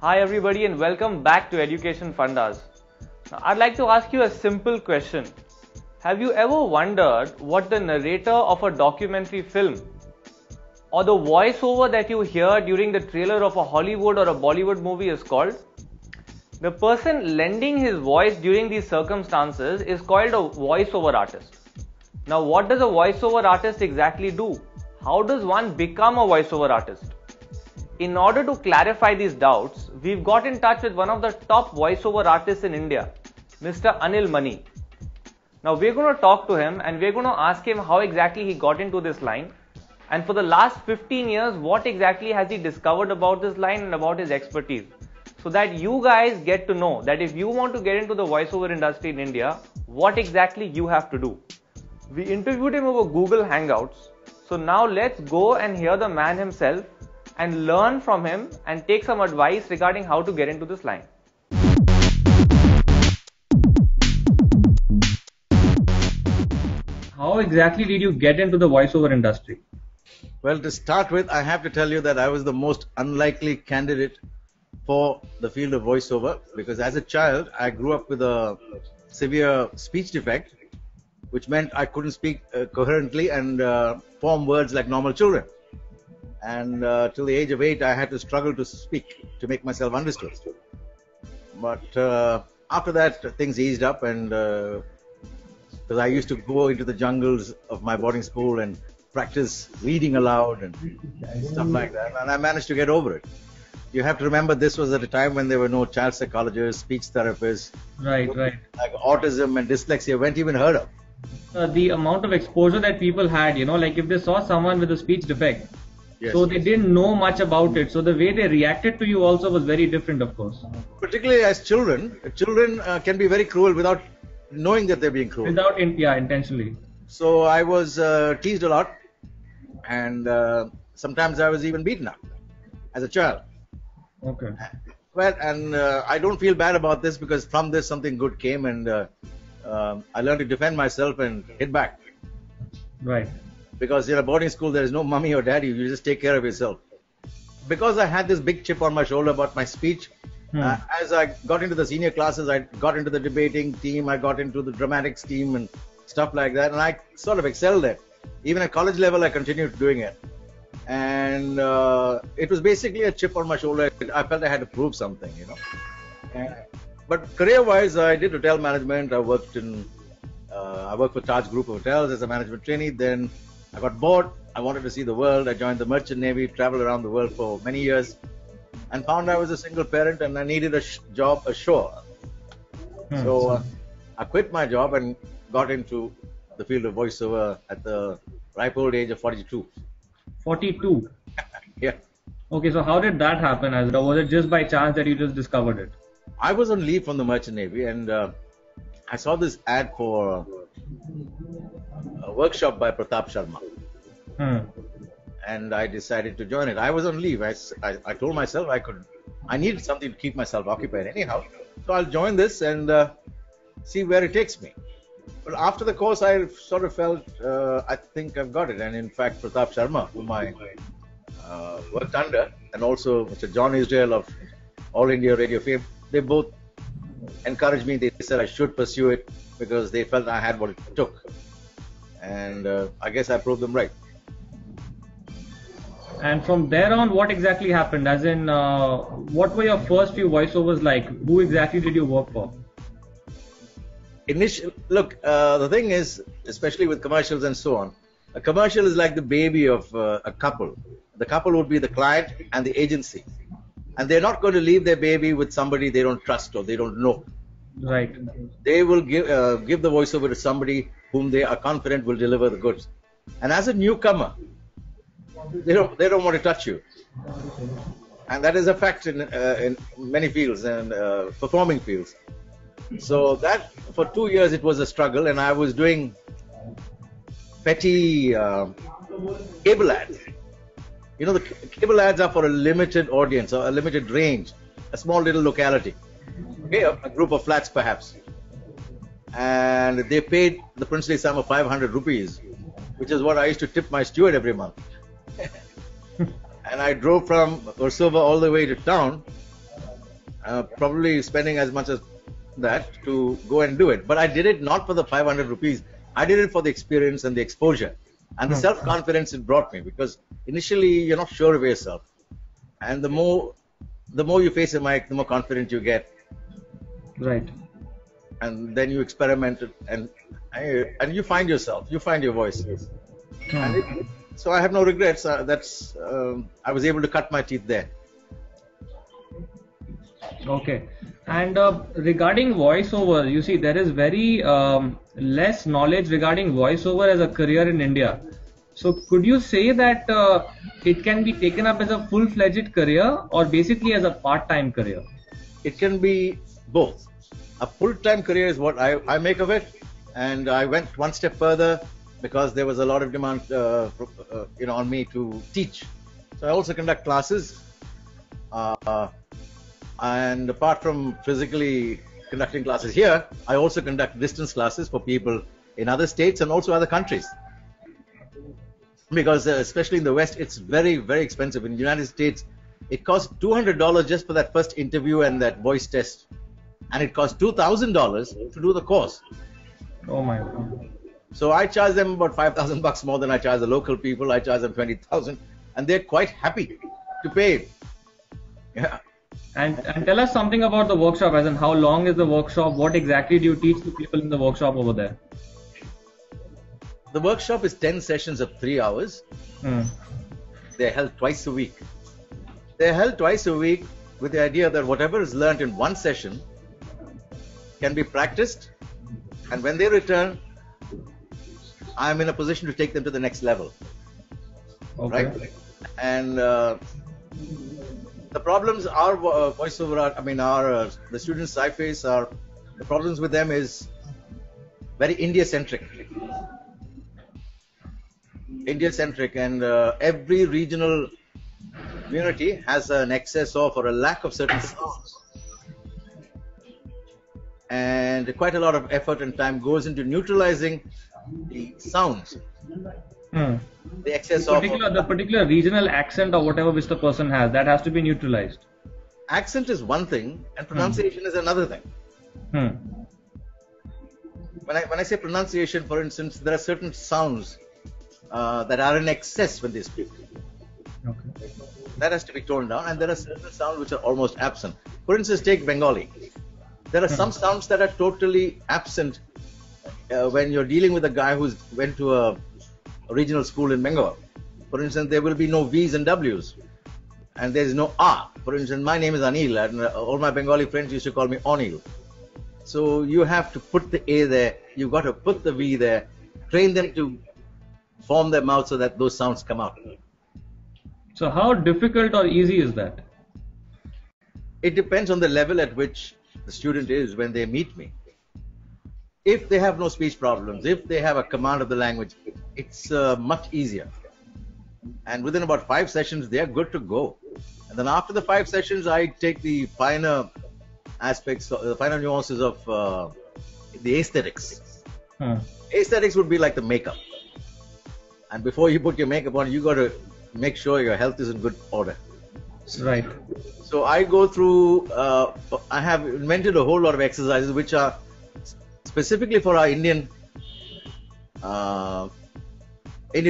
Hi everybody and welcome back to Education Fundas. Now, I'd like to ask you a simple question. Have you ever wondered what the narrator of a documentary film or the voiceover that you hear during the trailer of a Hollywood or a Bollywood movie is called? The person lending his voice during these circumstances is called a voiceover artist. Now, what does a voiceover artist exactly do? How does one become a voiceover artist? In order to clarify these doubts, we've got in touch with one of the top voiceover artists in India, Mr. Anil Mani. Now we're going to talk to him and we're going to ask him how exactly he got into this line, and for the last 15 years what exactly has he discovered about this line and about his expertise, so that you guys get to know that if you want to get into the voiceover industry in India, what exactly you have to do. We interviewed him over Google Hangouts, so now let's go and hear the man himself and learn from him and take some advice regarding how to get into this line. How exactly did you get into the voiceover industry? Well, to start with, I have to tell you that I was the most unlikely candidate for the field of voiceover, because as a child I grew up with a severe speech defect, which meant I couldn't speak coherently and form words like normal children. And till the age of 8 I had to struggle to speak to make myself understood. But after that things eased up, and because I used to go into the jungles of my boarding school and practice reading aloud and stuff like that, and I managed to get over it. You have to remember, this was at a time when there were no child psychologists, speech therapists. Right. Like autism and dyslexia weren't even heard of. The amount of exposure that people had, like if they saw someone with a speech defect, Yes, so they didn't know much about it, so the way they reacted to you also was very different, of course. Particularly as children can be very cruel without knowing that they're being cruel. Intentionally. So I was teased a lot, and sometimes I was even beaten up as a child. Okay. Well, and I don't feel bad about this, because from this something good came, and I learned to defend myself and hit back. Right. Because in a boarding school there is no mummy or daddy, you just take care of yourself. Because I had this big chip on my shoulder about my speech, as I got into the senior classes, I got into the debating team, I got into the dramatics team and stuff like that, and I sort of excelled there. Even at college level I continued doing it, and it was basically a chip on my shoulder. I felt I had to prove something, But career-wise, I did hotel management. I worked for Taj Group of Hotels as a management trainee. Then I got bored. I wanted to see the world. I joined the Merchant Navy, traveled around the world for many years, and found I was a single parent and I needed a job ashore. So I quit my job and got into the field of voiceover at the ripe old age of 42. 42? Yeah. Okay, so how did that happen? Was it just by chance that you just discovered it? I was on leave from the Merchant Navy, and I saw this ad for a workshop by Pratap Sharma. And I decided to join it. I was on leave. I told myself I needed something to keep myself occupied anyhow. So I'll join this and see where it takes me. But after the course, I sort of felt, I think I've got it. And in fact, Pratap Sharma, whom I worked under, and also Mr. John Israel of All India Radio fame, they both encouraged me. They said I should pursue it because they felt I had what it took. And I guess I proved them right. And from there on, what exactly happened? As in, what were your first few voiceovers like? Who exactly did you work for? Look, the thing is, especially with commercials and so on, a commercial is like the baby of a couple. The couple would be the client and the agency. And they're not going to leave their baby with somebody they don't trust or they don't know. Right. They will give the voiceover to somebody whom they are confident will deliver the goods. And as a newcomer, they don't want to touch you. And that is a fact in many fields and performing fields. So that, for 2 years, it was a struggle, and I was doing petty cable ads. The cable ads are for a limited audience or a limited range, a small little locality, okay, a group of flats perhaps. And they paid the princely sum of 500 rupees, which is what I used to tip my steward every month. And I drove from Versova all the way to town probably spending as much as that to go and do it. But I did it not for the 500 rupees. I did it for the experience and the exposure and the self-confidence it brought me, because initially you're not sure of yourself. And the more you face a mic, the more confident you get. Right. And then you experiment and you find yourself, you find your voice. So I have no regrets. I was able to cut my teeth there. Okay. And regarding voiceover, you see, there is very less knowledge regarding voiceover as a career in India. So could you say that it can be taken up as a full-fledged career or basically as a part-time career? It can be both. A full-time career is what I make of it, and I went one step further because there was a lot of demand, on me to teach. So I also conduct classes, and apart from physically conducting classes here, I also conduct distance classes for people in other states and also other countries. Because especially in the West, it's very, very expensive. In the United States, it costs $200 just for that first interview and that voice test. And it costs $2,000 to do the course. Oh my God. So I charge them about $5,000 more than I charge the local people. I charge them $20,000, and they're quite happy to pay it. Yeah. And tell us something about the workshop, as in how long is the workshop? What exactly do you teach to people in the workshop over there? The workshop is 10 sessions of 3 hours. They're held twice a week. They're held twice a week with the idea that whatever is learned in one session can be practiced, and when they return, I'm in a position to take them to the next level. Okay. Right? And the problems our voiceover, the students I face are, the problems with them is very India-centric. And every regional community has an excess of or a lack of certain sounds. And quite a lot of effort and time goes into neutralizing the sounds. The excess the particular regional accent or whatever which the person has, that has to be neutralized. Accent is one thing and pronunciation is another thing. When I say pronunciation, for instance, there are certain sounds that are in excess when they speak. Okay. That has to be toned down, and there are certain sounds which are almost absent. For instance, take Bengali. There are some sounds that are totally absent when you're dealing with a guy who's went to a regional school in Bengal. For instance, there will be no V's and W's, and there's no R. For instance, my name is Anil, and all my Bengali friends used to call me Onil. So you have to put the A there, you've got to put the V there, train them to form their mouth so that those sounds come out. So how difficult or easy is that? It depends on the level at which the student is when they meet me. If they have no speech problems, if they have a command of the language, it's much easier. And within about 5 sessions, they're good to go. And then after the 5 sessions, I take the finer aspects, the finer nuances of the aesthetics. Aesthetics would be like the makeup. And before you put your makeup on, you got to make sure your health is in good order. Right. So I go through, I have invented a whole lot of exercises which are specifically for our Indian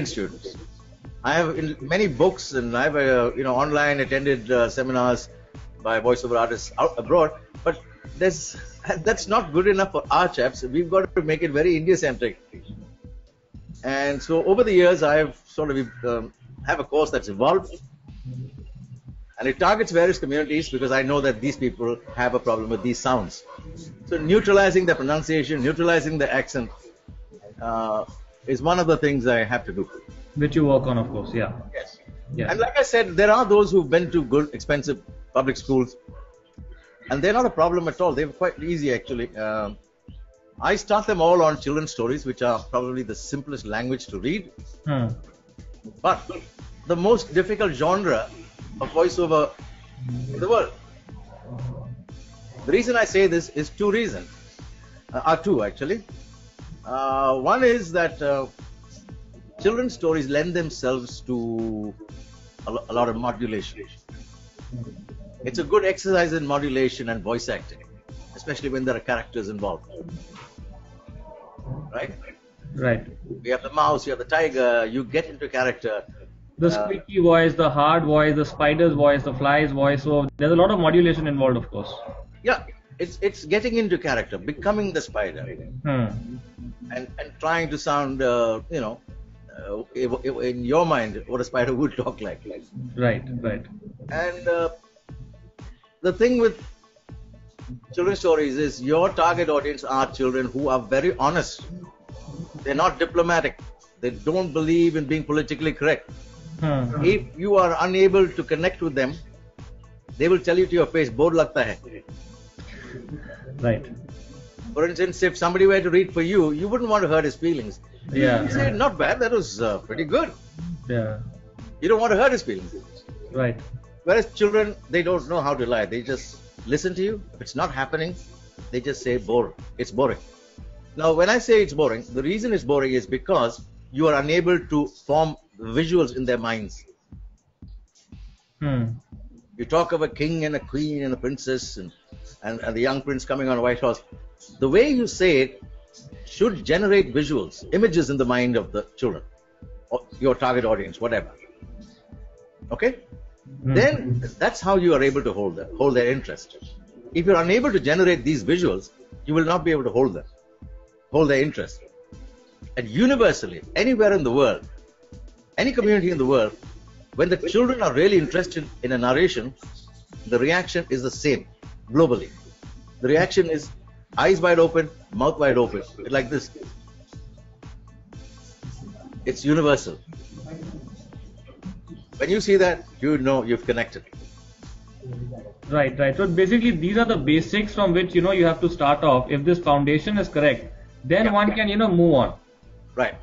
students. I have in many books, and I have online attended seminars by voiceover artists out abroad, but that's not good enough for our chaps. We've got to make it very India-centric. And so over the years, I have sort of have a course that's evolved, and it targets various communities because I know that these people have a problem with these sounds. So neutralizing the pronunciation, neutralizing the accent is one of the things I have to do. Which you work on, of course, yeah. Yes. Yeah. And like I said, there are those who've been to good, expensive public schools, and they're not a problem at all. They're quite easy, actually. I start them all on children's stories, which are probably the simplest language to read. But the most difficult genre of voiceover in the world. The reason I say this is two reasons. Two, actually. One is that children's stories lend themselves to a lot of modulation. It's a good exercise in modulation and voice acting, especially when there are characters involved. Right? Right. You have the mouse, you have the tiger, you get into character. The squeaky voice, the hard voice, the spider's voice, the fly's voice. So there's a lot of modulation involved, of course. Yeah, it's getting into character, becoming the spider, and trying to sound, in your mind, what a spider would talk like. Right, right. And the thing with children's stories is your target audience are children who are very honest. They're not diplomatic. They don't believe in being politically correct. If you are unable to connect with them, they will tell you to your face, bore lagta hai. Right. For instance, if somebody were to read for you, you wouldn't want to hurt his feelings. Yeah. You say, not bad, that was pretty good. Yeah. You don't want to hurt his feelings. Right. Whereas children, they don't know how to lie. They just listen to you. If it's not happening, they just say, bore. It's boring. Now, when I say it's boring, the reason it's boring is because you are unable to form visuals in their minds. You talk of a king and a queen and a princess and the young prince coming on a white horse. The way you say it should generate visuals, images in the mind of the children, or your target audience, whatever. Okay? Then that's how you are able to hold their interest. If you're unable to generate these visuals, you will not be able to hold their interest. And universally, anywhere in the world, any community in the world, when the children are really interested in a narration, the reaction is the same globally. The reaction is eyes wide open, mouth wide open, like this. It's universal. When you see that, you know you've connected. Right, right. So basically, these are the basics from which you have to start off. If this foundation is correct, then one can move on. Right.